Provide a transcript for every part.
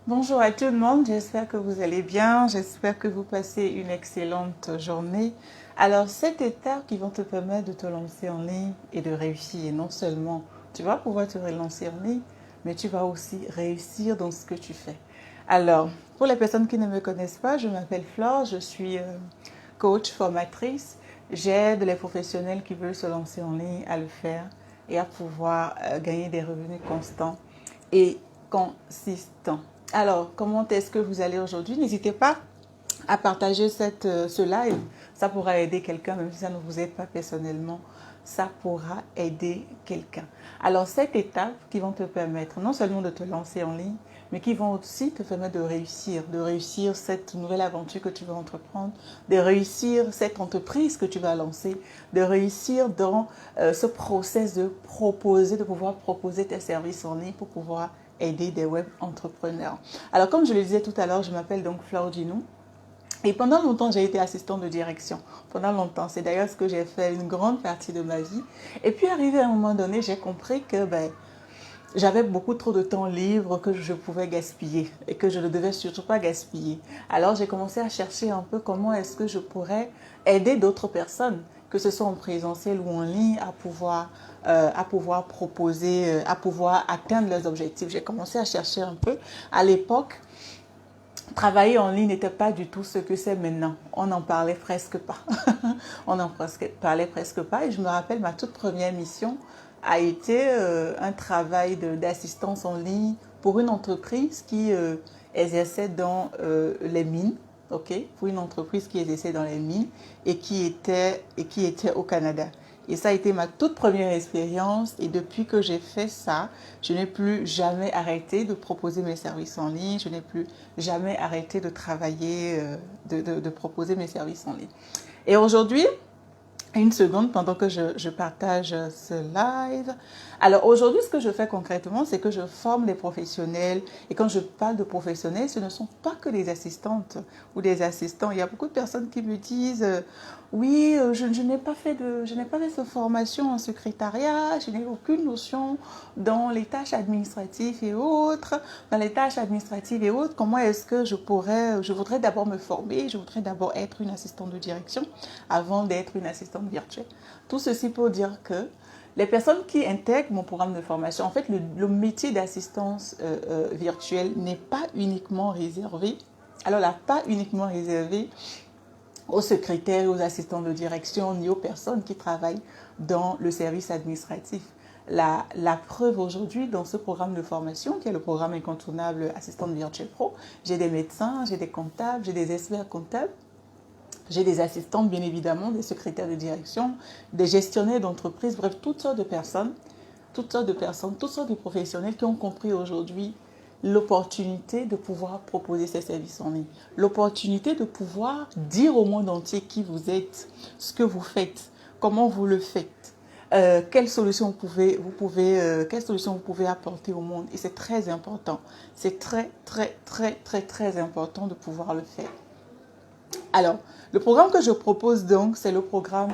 Bonjour à tout le monde, j'espère que vous allez bien, j'espère que vous passez une excellente journée. Alors, cette étape qui va te permettre de te lancer en ligne et de réussir, non seulement tu vas pouvoir te relancer en ligne, mais tu vas aussi réussir dans ce que tu fais. Alors, pour les personnes qui ne me connaissent pas, je m'appelle Flore, je suis coach, formatrice. J'aide les professionnels qui veulent se lancer en ligne à le faire et à pouvoir gagner des revenus constants et consistants. Alors, comment est-ce que vous allez aujourd'hui? N'hésitez pas à partager ce live. Ça pourra aider quelqu'un, même si ça ne vous aide pas personnellement. Ça pourra aider quelqu'un. Alors, cette étape qui vont te permettre non seulement de te lancer en ligne, mais qui vont aussi te permettre de réussir cette nouvelle aventure que tu vas entreprendre, de réussir cette entreprise que tu vas lancer, de réussir dans ce process de proposer, de pouvoir proposer tes services en ligne pour pouvoir aider des web entrepreneurs. Alors, comme je le disais tout à l'heure, je m'appelle donc Flore Ginou. Et pendant longtemps, j'ai été assistante de direction. Pendant longtemps, c'est d'ailleurs ce que j'ai fait une grande partie de ma vie. Et puis, arrivé à un moment donné, j'ai compris que j'avais beaucoup trop de temps libre que je pouvais gaspiller et que je ne devais surtout pas gaspiller. Alors, j'ai commencé à chercher un peu comment est-ce que je pourrais aider d'autres personnes, que ce soit en présentiel ou en ligne, à pouvoir proposer, à pouvoir atteindre leurs objectifs. J'ai commencé à chercher un peu. À l'époque, travailler en ligne n'était pas du tout ce que c'est maintenant. On n'en parlait presque pas. On n'en parlait presque pas. Et je me rappelle, ma toute première mission a été un travail d'assistance en ligne pour une entreprise qui exerçait dans les mines. Ok, pour une entreprise qui exerçait dans les mines et qui était au Canada. Et ça a été ma toute première expérience. Et depuis que j'ai fait ça, je n'ai plus jamais arrêté de proposer mes services en ligne. Je n'ai plus jamais arrêté de travailler, de proposer mes services en ligne. Et aujourd'hui, une seconde pendant que je partage ce live. Alors aujourd'hui, ce que je fais concrètement, c'est que je forme les professionnels. Et quand je parle de professionnels, ce ne sont pas que des assistantes ou des assistants. Il y a beaucoup de personnes qui me disent, oui, je n'ai pas fait de formation en secrétariat, je n'ai aucune notion dans les tâches administratives et autres. Dans les tâches administratives et autres, comment est-ce que je voudrais d'abord me former, je voudrais d'abord être une assistante de direction avant d'être une assistante virtuelle. Tout ceci pour dire que les personnes qui intègrent mon programme de formation, en fait, le métier d'assistance virtuelle n'est pas uniquement réservé, alors là, pas uniquement réservé aux secrétaires, aux assistants de direction, ni aux personnes qui travaillent dans le service administratif. La preuve aujourd'hui dans ce programme de formation, qui est le programme incontournable Assistante Virtuelle Pro, j'ai des médecins, j'ai des comptables, j'ai des experts comptables, j'ai des assistantes, bien évidemment, des secrétaires de direction, des gestionnaires d'entreprise, bref, toutes sortes de personnes, toutes sortes de professionnels qui ont compris aujourd'hui l'opportunité de pouvoir proposer ces services en ligne, l'opportunité de pouvoir dire au monde entier qui vous êtes, ce que vous faites, comment vous le faites, quelles solutions vous pouvez apporter au monde. Et c'est très important, c'est très important de pouvoir le faire. Alors, le programme que je propose donc, c'est le programme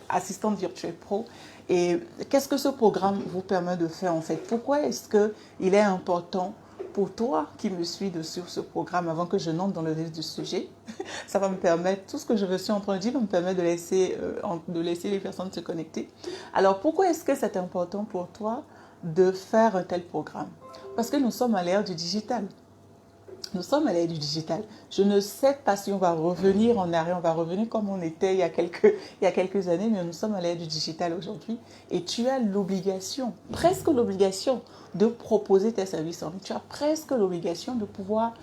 Assistante Virtuelle Pro. Et qu'est-ce que ce programme vous permet de faire en fait? Pourquoi est-ce qu'il est important pour toi qui me suis sur ce programme avant que je n'entre dans le vif du sujet? Ça va me permettre, tout ce que je suis en train de dire va me permettre de laisser les personnes se connecter. Alors, pourquoi est-ce que c'est important pour toi de faire un tel programme? Parce que nous sommes à l'ère du digital. Nous sommes à l'ère du digital. Je ne sais pas si on va revenir en arrière, on va revenir comme on était il y a quelques années, mais nous sommes à l'ère du digital aujourd'hui. Et tu as l'obligation, presque l'obligation, de proposer tes services en ligne. Tu as presque l'obligation de pouvoir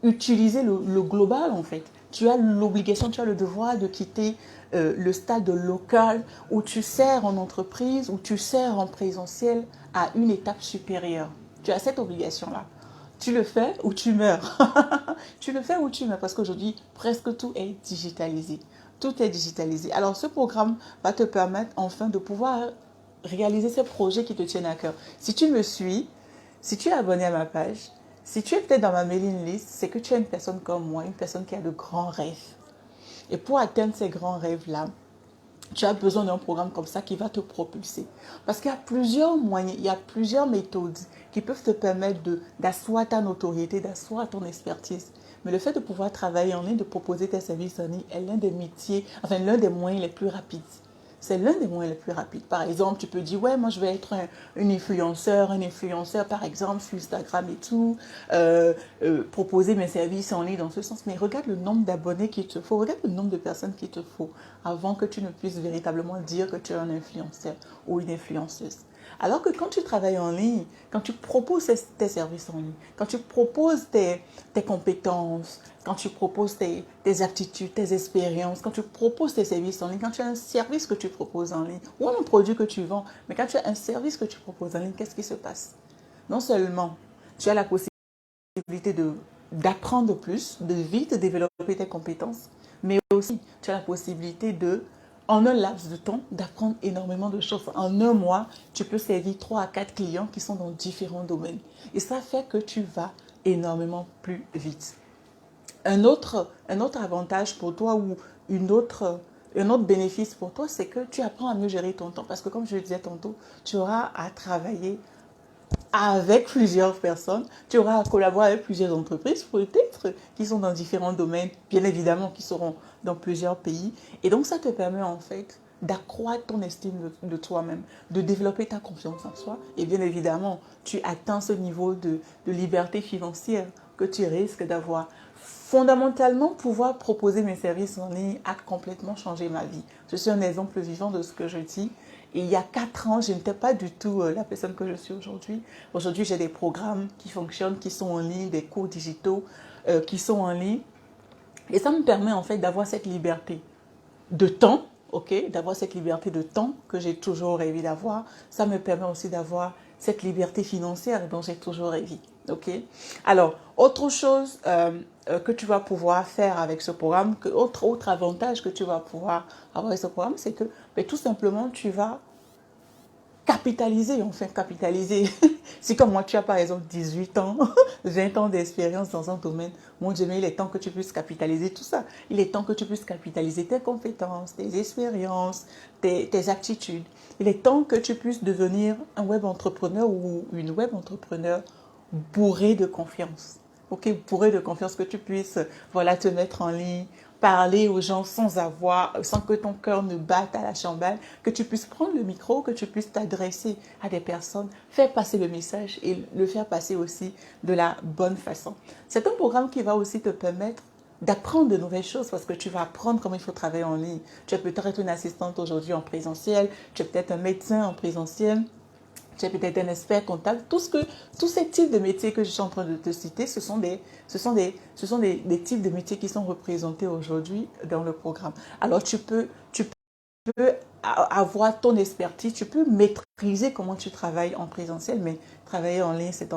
utiliser le global en fait. Tu as l'obligation, tu as le devoir de quitter le stade local où tu sers en entreprise, où tu sers en présentiel à une étape supérieure. Tu as cette obligation-là. Tu le fais ou tu meurs. Tu le fais ou tu meurs parce qu'aujourd'hui, presque tout est digitalisé. Tout est digitalisé. Alors, ce programme va te permettre enfin de pouvoir réaliser ces projets qui te tiennent à cœur. Si tu me suis, si tu es abonné à ma page, si tu es peut-être dans ma mailing list, c'est que tu es une personne comme moi, une personne qui a de grands rêves. Et pour atteindre ces grands rêves-là, tu as besoin d'un programme comme ça qui va te propulser. Parce qu'il y a plusieurs moyens, il y a plusieurs méthodes qui peuvent te permettre d'asseoir ta notoriété, d'asseoir ton expertise. Mais le fait de pouvoir travailler en ligne, de proposer tes services en ligne est l'un des métiers, enfin l'un des moyens les plus rapides. C'est l'un des moyens les plus rapides. Par exemple, tu peux dire, ouais, moi je vais être un influenceur par exemple sur Instagram et tout, proposer mes services en ligne dans ce sens. Mais regarde le nombre d'abonnés qu'il te faut, regarde le nombre de personnes qu'il te faut avant que tu ne puisses véritablement dire que tu es un influenceur ou une influenceuse. Alors que quand tu travailles en ligne, quand tu proposes tes services en ligne, quand tu proposes tes compétences, quand tu proposes tes aptitudes, tes expériences, quand tu proposes tes services en ligne, quand tu as un service que tu proposes en ligne ou un produit que tu vends, mais quand tu as un service que tu proposes en ligne, qu'est-ce qui se passe? Non seulement tu as la possibilité d'apprendre plus, de vite développer tes compétences, mais aussi tu as la possibilité en un laps de temps, d'apprendre énormément de choses. En un mois, tu peux servir 3 à 4 clients qui sont dans différents domaines. Et ça fait que tu vas énormément plus vite. Un autre avantage pour toi ou un autre bénéfice pour toi, c'est que tu apprends à mieux gérer ton temps. Parce que comme je le disais tantôt, tu auras à travailler avec plusieurs personnes, tu auras à collaborer avec plusieurs entreprises, peut-être, qui sont dans différents domaines, bien évidemment, qui seront dans plusieurs pays. Et donc, ça te permet en fait d'accroître ton estime de toi-même, de développer ta confiance en soi. Et bien évidemment, tu atteins ce niveau de liberté financière que tu risques d'avoir. Fondamentalement, pouvoir proposer mes services en ligne a complètement changé ma vie. Je suis un exemple vivant de ce que je dis. Et il y a 4 ans, je n'étais pas du tout la personne que je suis aujourd'hui. Aujourd'hui, j'ai des programmes qui fonctionnent, qui sont en ligne, des cours digitaux qui sont en ligne. Et ça me permet en fait d'avoir cette liberté de temps, ok, d'avoir cette liberté de temps que j'ai toujours rêvé d'avoir. Ça me permet aussi d'avoir cette liberté financière dont j'ai toujours rêvé, ok. Alors, autre chose que tu vas pouvoir faire avec ce programme, autre avantage que tu vas pouvoir avoir avec ce programme, c'est que tout simplement, tu vas capitaliser. Si comme moi, tu as par exemple 18 ans, 20 ans d'expérience dans un domaine, mon Dieu, mais il est temps que tu puisses capitaliser tout ça. Il est temps que tu puisses capitaliser tes compétences, tes expériences, tes aptitudes. Il est temps que tu puisses devenir un web entrepreneur ou une web entrepreneur bourré de confiance. Ok, bourré de confiance, que tu puisses voilà, te mettre en ligne, parler aux gens sans que ton cœur ne batte à la chambelle, que tu puisses prendre le micro, que tu puisses t'adresser à des personnes, faire passer le message et le faire passer aussi de la bonne façon. C'est un programme qui va aussi te permettre d'apprendre de nouvelles choses parce que tu vas apprendre comment il faut travailler en ligne. Tu es peut-être une assistante aujourd'hui en présentiel, tu es peut-être un médecin en présentiel, tu es peut-être un expert comptable. Tous ces types de métiers que je suis en train de te citer, ce sont des types de métiers qui sont représentés aujourd'hui dans le programme. Alors, tu peux avoir ton expertise, tu peux maîtriser comment tu travailles en présentiel, mais travailler en ligne, c'est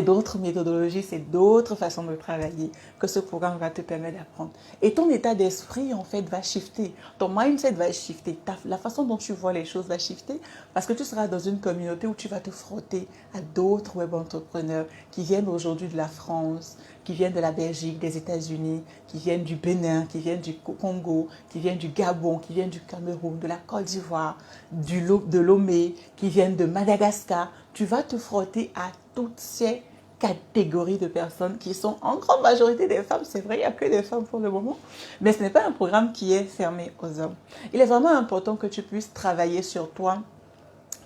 d'autres méthodologies, c'est d'autres façons de travailler que ce programme va te permettre d'apprendre. Et ton état d'esprit, en fait, va shifter. Ton mindset va shifter. La façon dont tu vois les choses va shifter parce que tu seras dans une communauté où tu vas te frotter à d'autres web entrepreneurs qui viennent aujourd'hui de la France, qui viennent de la Belgique, des États-Unis, qui viennent du Bénin, qui viennent du Congo, qui viennent du Gabon, qui viennent du Cameroun, de la Côte d'Ivoire, de Lomé, qui viennent de Madagascar. Tu vas te frotter à toutes ces catégories de personnes qui sont en grande majorité des femmes. C'est vrai, il n'y a que des femmes pour le moment. Mais ce n'est pas un programme qui est fermé aux hommes. Il est vraiment important que tu puisses travailler sur toi,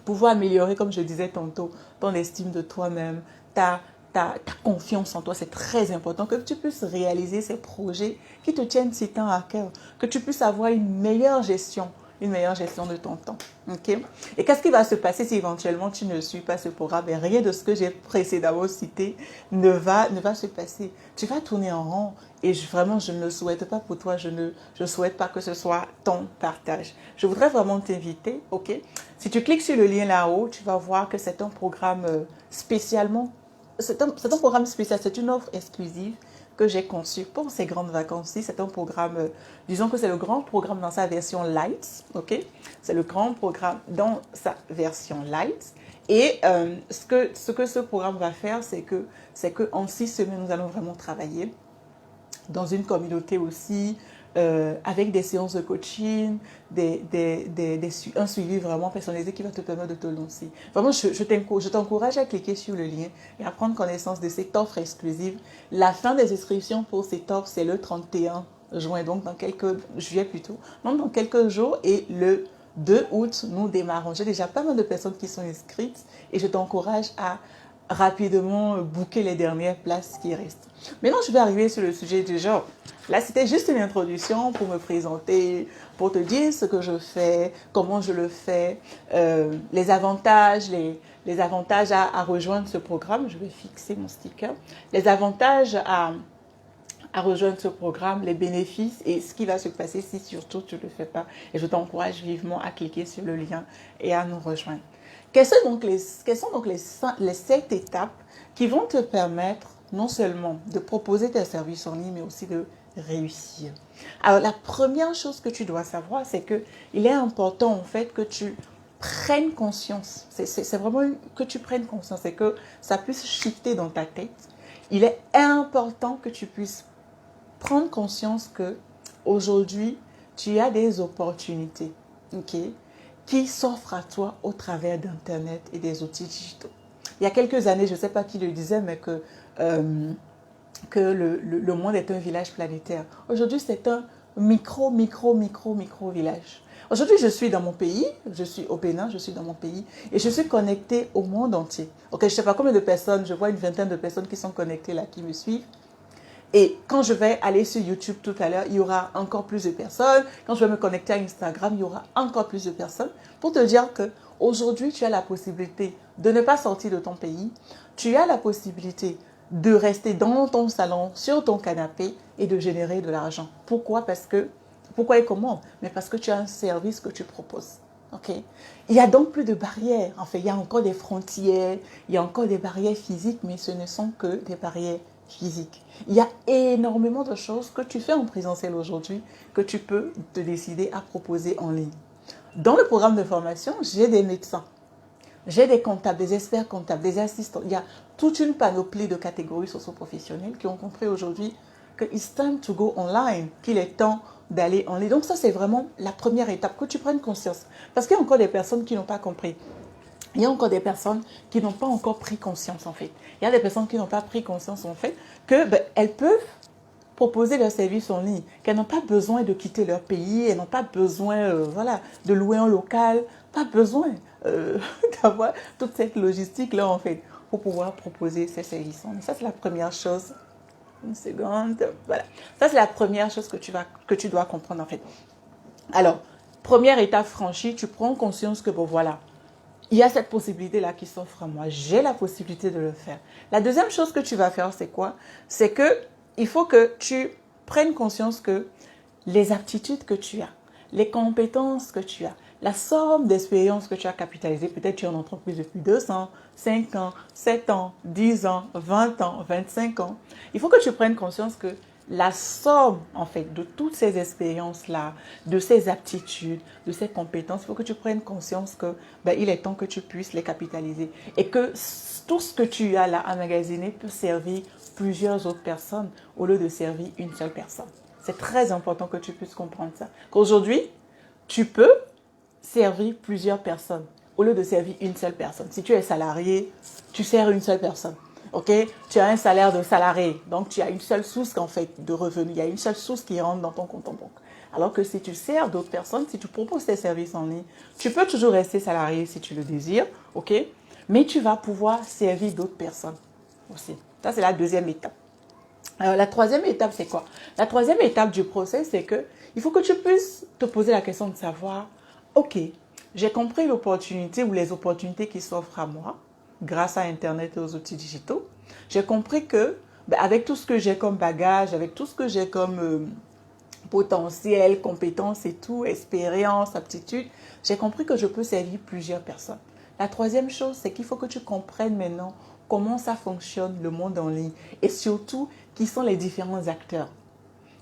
pouvoir améliorer, comme je disais tantôt, ton estime de toi-même, ta confiance en toi. C'est très important que tu puisses réaliser ces projets qui te tiennent si tant à cœur, que tu puisses avoir une meilleure gestion de ton temps. Ok? Et qu'est-ce qui va se passer si éventuellement tu ne suis pas ce programme? Et rien de ce que j'ai précédemment cité ne va se passer. Tu vas tourner en rond et vraiment, je ne le souhaite pas pour toi. Je ne souhaite pas que ce soit ton partage. Je voudrais vraiment t'inviter, ok? Si tu cliques sur le lien là-haut, tu vas voir que c'est un programme spécialement. C'est un programme spécial, c'est une offre exclusive que j'ai conçue pour ces grandes vacances-ci. C'est un programme, disons que c'est le grand programme dans sa version light, ok? C'est le grand programme dans sa version light. Et ce que ce programme va faire, c'est que en 6 semaines, nous allons vraiment travailler dans une communauté aussi avec des séances de coaching, un suivi vraiment personnalisé qui va te permettre de te lancer. Vraiment, je t'encourage à cliquer sur le lien et à prendre connaissance de cette offre exclusive. La fin des inscriptions pour cette offre, c'est le 31 juin, donc juillet plutôt, donc dans quelques jours, et le 2 août, nous démarrons. J'ai déjà pas mal de personnes qui sont inscrites et je t'encourage à rapidement booker les dernières places qui restent. Maintenant, je vais arriver sur le sujet du jour. Là, c'était juste une introduction pour me présenter, pour te dire ce que je fais, comment je le fais, les avantages, les avantages à rejoindre ce programme. Je vais fixer mon sticker. Les avantages à rejoindre ce programme, les bénéfices et ce qui va se passer si surtout tu ne le fais pas. Et je t'encourage vivement à cliquer sur le lien et à nous rejoindre. Quelles sont donc les 7 étapes qui vont te permettre non seulement de proposer tes services en ligne, mais aussi de réussir? Alors, la première chose que tu dois savoir, c'est qu'il est important en fait que tu prennes conscience. C'est vraiment que tu prennes conscience et que ça puisse shifter dans ta tête. Il est important que tu puisses prendre conscience que aujourd'hui, tu as des opportunités, ok, qui s'offrent à toi au travers d'Internet et des outils digitaux. Il y a quelques années, je ne sais pas qui le disait, mais que le monde est un village planétaire. Aujourd'hui, c'est un micro village. Aujourd'hui, je suis dans mon pays, je suis au Bénin, je suis dans mon pays et je suis connectée au monde entier. Ok, je ne sais pas combien de personnes, je vois une vingtaine de personnes qui sont connectées là, qui me suivent. Et quand je vais aller sur YouTube tout à l'heure, il y aura encore plus de personnes. Quand je vais me connecter à Instagram, il y aura encore plus de personnes. Pour te dire qu'aujourd'hui, tu as la possibilité de ne pas sortir de ton pays. Tu as la possibilité de rester dans ton salon, sur ton canapé et de générer de l'argent. Pourquoi? Pourquoi et comment? Mais parce que tu as un service que tu proposes. Okay? Il n'y a donc plus de barrières. En fait, il y a encore des frontières, il y a encore des barrières physiques, mais ce ne sont que des barrières physique. Il y a énormément de choses que tu fais en présentiel aujourd'hui que tu peux te décider à proposer en ligne. Dans le programme de formation, j'ai des médecins, j'ai des comptables, des experts comptables, des assistants. Il y a toute une panoplie de catégories socio-professionnelles qui ont compris aujourd'hui que it's time to go online, qu'il est temps d'aller en ligne. Donc ça, c'est vraiment la première étape, que tu prennes conscience. Parce qu'il y a encore des personnes qui n'ont pas compris. Il y a encore des personnes qui n'ont pas encore pris conscience en fait. Il y a des personnes qui n'ont pas pris conscience en fait qu'elles peuvent proposer leurs services en ligne, qu'elles n'ont pas besoin de quitter leur pays, elles n'ont pas besoin de louer un local, pas besoin d'avoir toute cette logistique-là en fait pour pouvoir proposer ces services en ligne. Ça c'est la première chose. Une seconde, voilà. Ça c'est la première chose que tu dois comprendre en fait. Alors, première étape franchie, tu prends conscience que bon voilà, il y a cette possibilité-là qui s'offre à moi. J'ai la possibilité de le faire. La deuxième chose que tu vas faire, c'est quoi? C'est qu'il faut que tu prennes conscience que les aptitudes que tu as, les compétences que tu as, la somme d'expériences que tu as capitalisées, peut-être tu es en entreprise depuis 2 ans, 5 ans, 7 ans, 10 ans, 20 ans, 25 ans. Il faut que tu prennes conscience que la somme, en fait, de toutes ces expériences-là, de ces aptitudes, de ces compétences, il faut que tu prennes conscience que il est temps que tu puisses les capitaliser et que tout ce que tu as là emmagasiné peut servir plusieurs autres personnes au lieu de servir une seule personne. C'est très important que tu puisses comprendre ça. Qu'aujourd'hui, tu peux servir plusieurs personnes au lieu de servir une seule personne. Si tu es salarié, tu sers une seule personne. Ok, tu as un salaire de salarié, donc tu as une seule source en fait de revenus, il y a une seule source qui rentre dans ton compte en banque. Alors que si tu sers d'autres personnes, si tu proposes tes services en ligne, tu peux toujours rester salarié si tu le désires, ok, mais tu vas pouvoir servir d'autres personnes aussi. Ça c'est la deuxième étape. Alors la troisième étape c'est quoi? La troisième étape du process c'est que il faut que tu puisses te poser la question de savoir, ok, j'ai compris l'opportunité ou les opportunités qui s'offrent à moi grâce à Internet et aux outils digitaux. J'ai compris que, avec tout ce que j'ai comme bagage, avec tout ce que j'ai comme potentiel, compétences et tout, expérience, aptitude, j'ai compris que je peux servir plusieurs personnes. La troisième chose, c'est qu'il faut que tu comprennes maintenant comment ça fonctionne le monde en ligne et surtout qui sont les différents acteurs.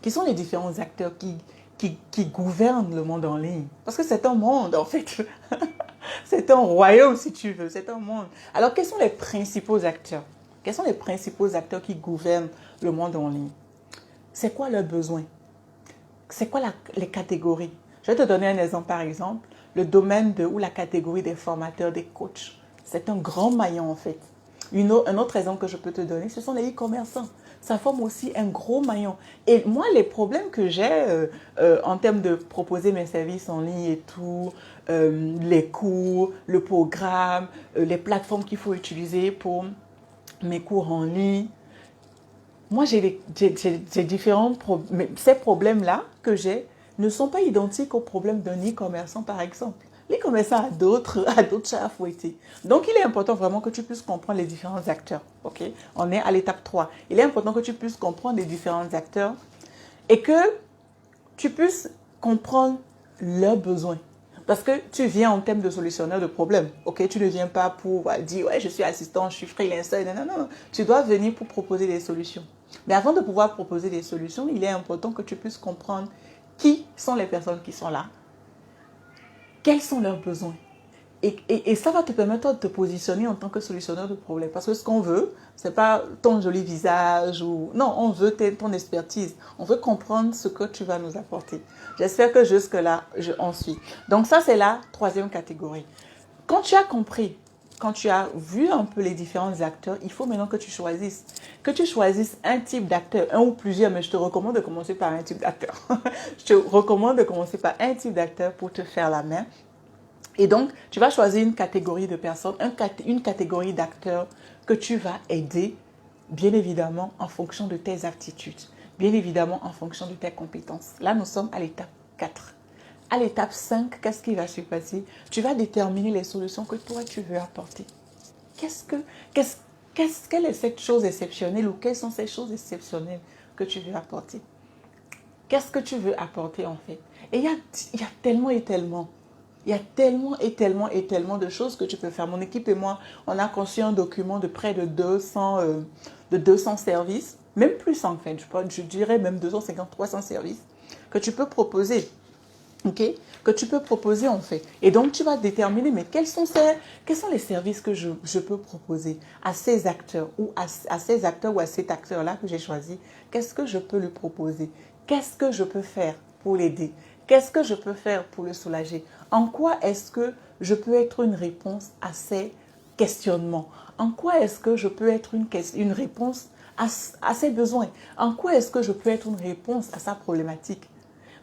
Qui sont les différents acteurs qui gouvernent le monde en ligne. Parce que c'est un monde en fait. C'est un royaume, si tu veux. C'est un monde. Alors, quels sont les principaux acteurs? Quels sont les principaux acteurs qui gouvernent le monde en ligne? C'est quoi leurs besoins? c'est quoi les catégories? Je vais te donner un exemple, par exemple, le domaine ou la catégorie des formateurs, des coachs. C'est un grand maillon en fait. Un autre exemple que je peux te donner, ce sont les e-commerçants. Ça forme aussi un gros maillon. Et moi, les problèmes que j'ai en termes de proposer mes services en ligne et tout, les cours, le programme, les plateformes qu'il faut utiliser pour mes cours en ligne, moi, j'ai différents problèmes. Ces problèmes-là que j'ai ne sont pas identiques aux problèmes d'un e-commerçant, par exemple. L'e-commerçant a d'autres chats à fouetter. Donc, il est important vraiment que tu puisses comprendre les différents acteurs. Ok, on est à l'étape 3. Il est important que tu puisses comprendre les différents acteurs et que tu puisses comprendre leurs besoins. Parce que tu viens en termes de solutionneur de problèmes. Ok, tu ne viens pas pour dire ouais, je suis assistant, je suis freelancer. Non, non, non. Tu dois venir pour proposer des solutions. Mais avant de pouvoir proposer des solutions, il est important que tu puisses comprendre qui sont les personnes qui sont là, quels sont leurs besoins. Et ça va te permettre de te positionner en tant que solutionneur de problèmes. Parce que ce qu'on veut, ce n'est pas ton joli visage ou... Non, on veut ton expertise. On veut comprendre ce que tu vas nous apporter. J'espère que jusque-là, on suit. Donc ça, c'est la troisième catégorie. Quand tu as compris, quand tu as vu un peu les différents acteurs, il faut maintenant que tu choisisses. Que tu choisisses un type d'acteur, un ou plusieurs, mais je te recommande de commencer par un type d'acteur. Je te recommande de commencer par un type d'acteur pour te faire la main. Et donc, tu vas choisir une catégorie de personnes, une catégorie d'acteurs que tu vas aider, bien évidemment, en fonction de tes aptitudes, bien évidemment, en fonction de tes compétences. Là, nous sommes à l'étape 4. À l'étape 5, qu'est-ce qui va se passer? Tu vas déterminer les solutions que toi, tu veux apporter. Quelle est cette chose exceptionnelle ou quelles sont ces choses exceptionnelles que tu veux apporter? Qu'est-ce que tu veux apporter en fait? Et il y a tellement et tellement. Il y a tellement et tellement et tellement de choses que tu peux faire. Mon équipe et moi, on a conçu un document de près de 200 services, même plus en fait, je dirais même 250, 300 services que tu peux proposer. Ok, que tu peux proposer en fait. Et donc, tu vas déterminer, mais quels sont les services que je peux proposer à ces acteurs ou à ces acteurs ou à cet acteur-là que j'ai choisi. Qu'est-ce que je peux lui proposer? Qu'est-ce que je peux faire pour l'aider? Qu'est-ce que je peux faire pour le soulager? En quoi est-ce que je peux être une réponse à ces questionnements? En quoi est-ce que je peux être une réponse à ses besoins? En quoi est-ce que je peux être une réponse à sa problématique?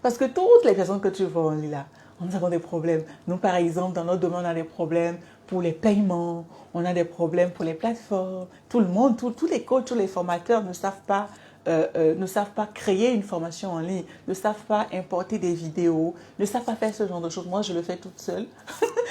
Parce que toutes les personnes que tu vois là, nous avons des problèmes. Nous, par exemple, dans notre domaine, on a des problèmes pour les paiements, on a des problèmes pour les plateformes. Tout le monde, tous les coachs, tous les formateurs ne savent pas créer une formation en ligne, ne savent pas importer des vidéos, ne savent pas faire ce genre de choses. Moi, je le fais toute seule.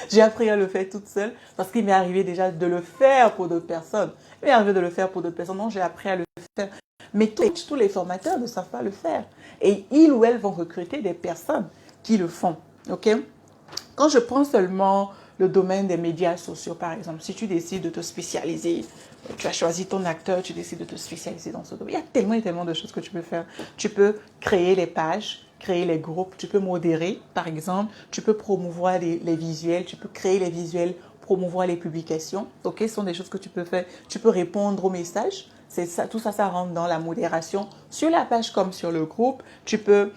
J'ai appris à le faire toute seule parce qu'il m'est arrivé déjà de le faire pour d'autres personnes. Il m'est arrivé de le faire pour d'autres personnes. Donc, j'ai appris à le faire. Mais tous les formateurs ne savent pas le faire. Et ils ou elles vont recruter des personnes qui le font. Ok? Quand je prends seulement le domaine des médias sociaux, par exemple, si tu décides de te spécialiser, tu as choisi ton acteur, tu décides de te spécialiser dans ce domaine. Il y a tellement et tellement de choses que tu peux faire. Tu peux créer les pages, créer les groupes, tu peux modérer, par exemple, tu peux promouvoir les visuels, tu peux créer les visuels, promouvoir les publications. Ok, ce sont des choses que tu peux faire. Tu peux répondre aux messages. C'est ça, tout ça, ça rentre dans la modération. Sur la page comme sur le groupe, tu peux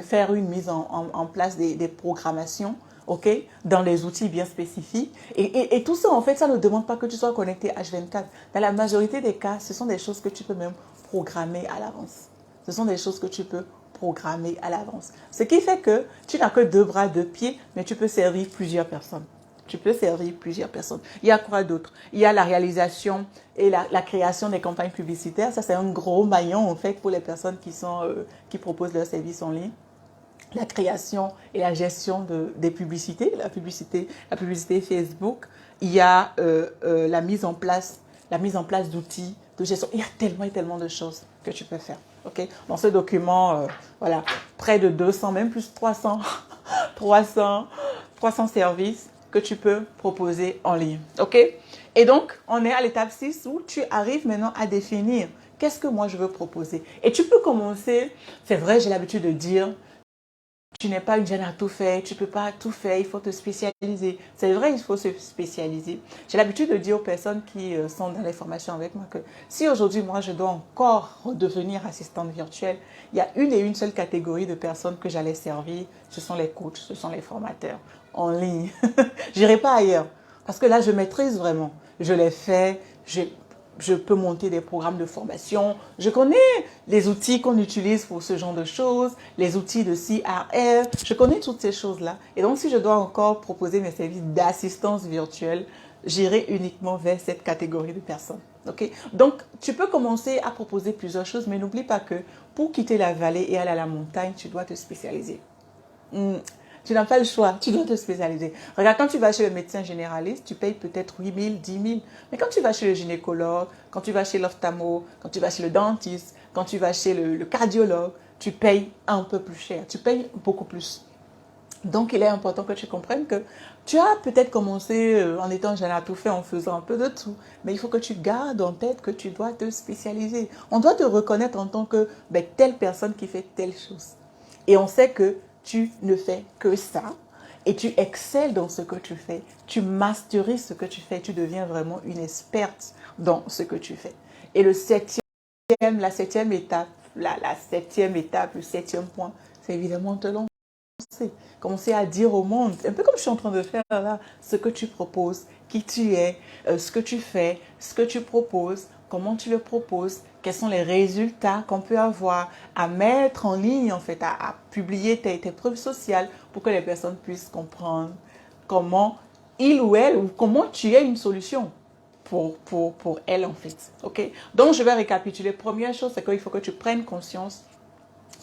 faire une mise en place des programmations, ok, dans les outils bien spécifiques. Et tout ça, en fait, ça ne demande pas que tu sois connecté H24. Dans la majorité des cas, ce sont des choses que tu peux même programmer à l'avance. Ce sont des choses que tu peux programmer à l'avance. Ce qui fait que tu n'as que 2 bras, 2 pieds, mais tu peux servir plusieurs personnes. Tu peux servir plusieurs personnes. Il y a quoi d'autre? Il y a la réalisation et la création des campagnes publicitaires. Ça, c'est un gros maillon, en fait, pour les personnes qui proposent leurs services en ligne. La création et la gestion des publicités, la publicité Facebook. Il y a la mise en place d'outils de gestion. Il y a tellement et tellement de choses que tu peux faire. Okay? Dans ce document, voilà, près de 200, même plus 300 services que tu peux proposer en ligne. Ok? Et donc, on est à l'étape 6 où tu arrives maintenant à définir qu'est-ce que moi je veux proposer. Et tu peux commencer, c'est vrai, j'ai l'habitude de dire, tu n'es pas une jeune à tout faire, tu ne peux pas tout faire, il faut te spécialiser. C'est vrai, il faut se spécialiser. J'ai l'habitude de dire aux personnes qui sont dans les formations avec moi que si aujourd'hui, moi, je dois encore redevenir assistante virtuelle, il y a une seule catégorie de personnes que j'allais servir, ce sont les coachs, ce sont les formateurs en ligne. Je n'irai pas ailleurs parce que là, je maîtrise vraiment. Je l'ai fait, je peux monter des programmes de formation. Je connais les outils qu'on utilise pour ce genre de choses, les outils de CRM. Je connais toutes ces choses-là. Et donc, si je dois encore proposer mes services d'assistance virtuelle, j'irai uniquement vers cette catégorie de personnes. Okay? Donc, tu peux commencer à proposer plusieurs choses, mais n'oublie pas que pour quitter la vallée et aller à la montagne, tu dois te spécialiser. Tu n'as pas le choix, tu dois te spécialiser. Regarde, quand tu vas chez le médecin généraliste, tu payes peut-être 8 000, 10 000. Mais quand tu vas chez le gynécologue, quand tu vas chez l'ophtalmo, quand tu vas chez le dentiste, quand tu vas chez le cardiologue, tu payes un peu plus cher, tu payes beaucoup plus. Donc, il est important que tu comprennes que tu as peut-être commencé en étant jeune à tout faire, en faisant un peu de tout. Mais il faut que tu gardes en tête que tu dois te spécialiser. On doit te reconnaître en tant que telle personne qui fait telle chose. Et on sait que tu ne fais que ça et tu excelles dans ce que tu fais. Tu masterises ce que tu fais. Tu deviens vraiment une experte dans ce que tu fais. Et la septième étape, le septième point, c'est évidemment te lancer. Commencer à dire au monde, un peu comme je suis en train de faire là, ce que tu proposes, qui tu es, ce que tu fais, ce que tu proposes, comment tu le proposes, quels sont les résultats qu'on peut avoir à mettre en ligne, en fait, à publier tes preuves sociales pour que les personnes puissent comprendre comment il ou elle, ou comment tu es une solution pour elle, en fait. OK? Donc, je vais récapituler. Première chose, c'est qu'il faut que tu prennes conscience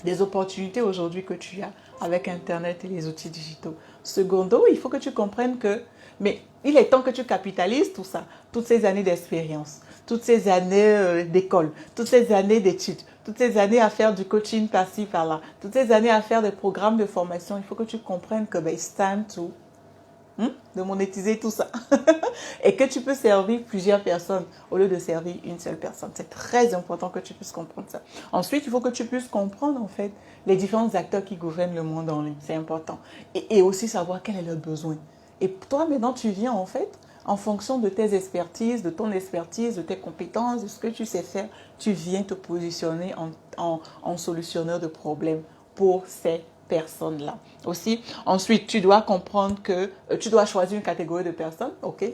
des opportunités aujourd'hui que tu as avec Internet et les outils digitaux. Secondo, il faut que tu comprennes que, mais il est temps que tu capitalises tout ça, toutes ces années d'expérience, toutes ces années d'école, toutes ces années d'études, toutes ces années à faire du coaching par-ci, par-là, toutes ces années à faire des programmes de formation. Il faut que tu comprennes que it's time to de monétiser tout ça et que tu peux servir plusieurs personnes au lieu de servir une seule personne. C'est très important que tu puisses comprendre ça. Ensuite, il faut que tu puisses comprendre en fait les différents acteurs qui gouvernent le monde en ligne. C'est important. Et aussi savoir quel est leur besoin. Et toi, maintenant, tu viens en fait en fonction de tes expertises, de ton expertise, de tes compétences, de ce que tu sais faire, tu viens te positionner en solutionneur de problèmes pour ces personnes-là. Aussi, ensuite, tu dois comprendre que tu dois choisir une catégorie de personnes, ok?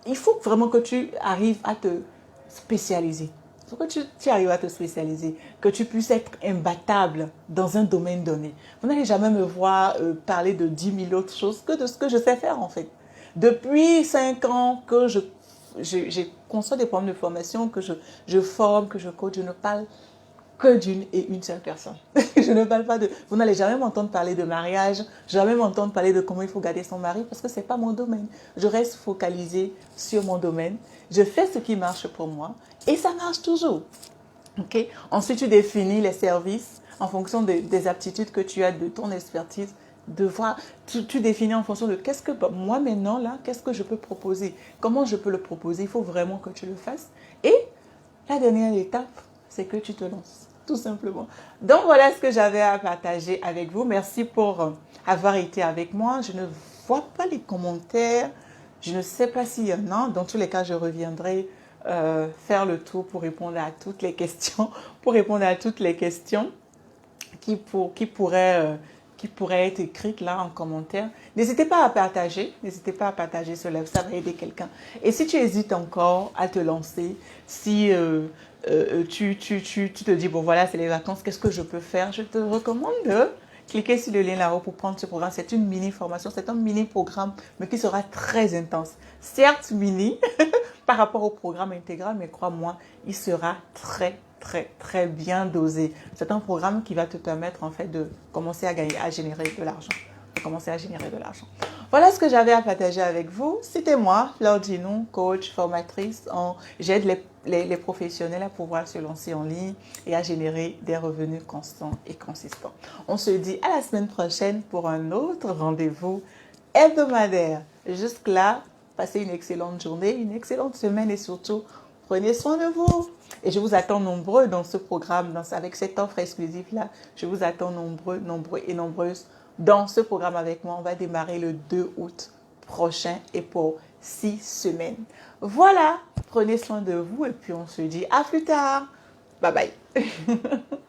Il faut vraiment que tu arrives à te spécialiser. Il faut que tu arrives à te spécialiser, que tu puisses être imbattable dans un domaine donné. Vous n'allez jamais me voir parler de 10 000 autres choses que de ce que je sais faire, en fait. Depuis 5 ans que j'ai conçu des programmes de formation, que je forme, que je coach, je ne parle que d'une et une seule personne. Je ne parle pas de... Vous n'allez jamais m'entendre parler de mariage, jamais m'entendre parler de comment il faut garder son mari parce que ce n'est pas mon domaine. Je reste focalisée sur mon domaine. Je fais ce qui marche pour moi et ça marche toujours. Okay? Ensuite, tu définis les services en fonction des aptitudes que tu as, de ton expertise. De voir, tu définis en fonction de qu'est-ce que moi maintenant là, qu'est-ce que je peux proposer, comment je peux le proposer. Il faut vraiment que tu le fasses. Et la dernière étape, c'est que tu te lances, tout simplement. Donc, voilà ce que j'avais à partager avec vous. Merci pour avoir été avec moi. Je ne vois pas les commentaires. Je ne sais pas s'il y en a. Dans tous les cas, je reviendrai faire le tour pour répondre à toutes les questions, qui pourraient être écrites là en commentaire. N'hésitez pas à partager cela, ça va aider quelqu'un. Et si tu hésites encore à te lancer, si tu te dis, bon voilà, c'est les vacances, qu'est-ce que je peux faire? Je te recommande de cliquer sur le lien là-haut pour prendre ce programme. C'est une mini-formation, c'est un mini-programme, mais qui sera très intense. Certes mini par rapport au programme intégral, mais crois-moi, il sera très bien dosé. C'est un programme qui va te permettre en fait de commencer à générer de l'argent. Voilà ce que j'avais à partager avec vous. C'était moi, Fleur Djinou, coach, formatrice. J'aide les professionnels à pouvoir se lancer en ligne et à générer des revenus constants et consistants. On se dit à la semaine prochaine pour un autre rendez-vous hebdomadaire. Jusque-là, passez une excellente journée, une excellente semaine et surtout, prenez soin de vous. Et je vous attends nombreux dans ce programme, avec cette offre exclusive-là. Je vous attends nombreux et nombreuses dans ce programme avec moi. On va démarrer le 2 août prochain et pour 6 semaines. Voilà, prenez soin de vous et puis on se dit à plus tard. Bye bye.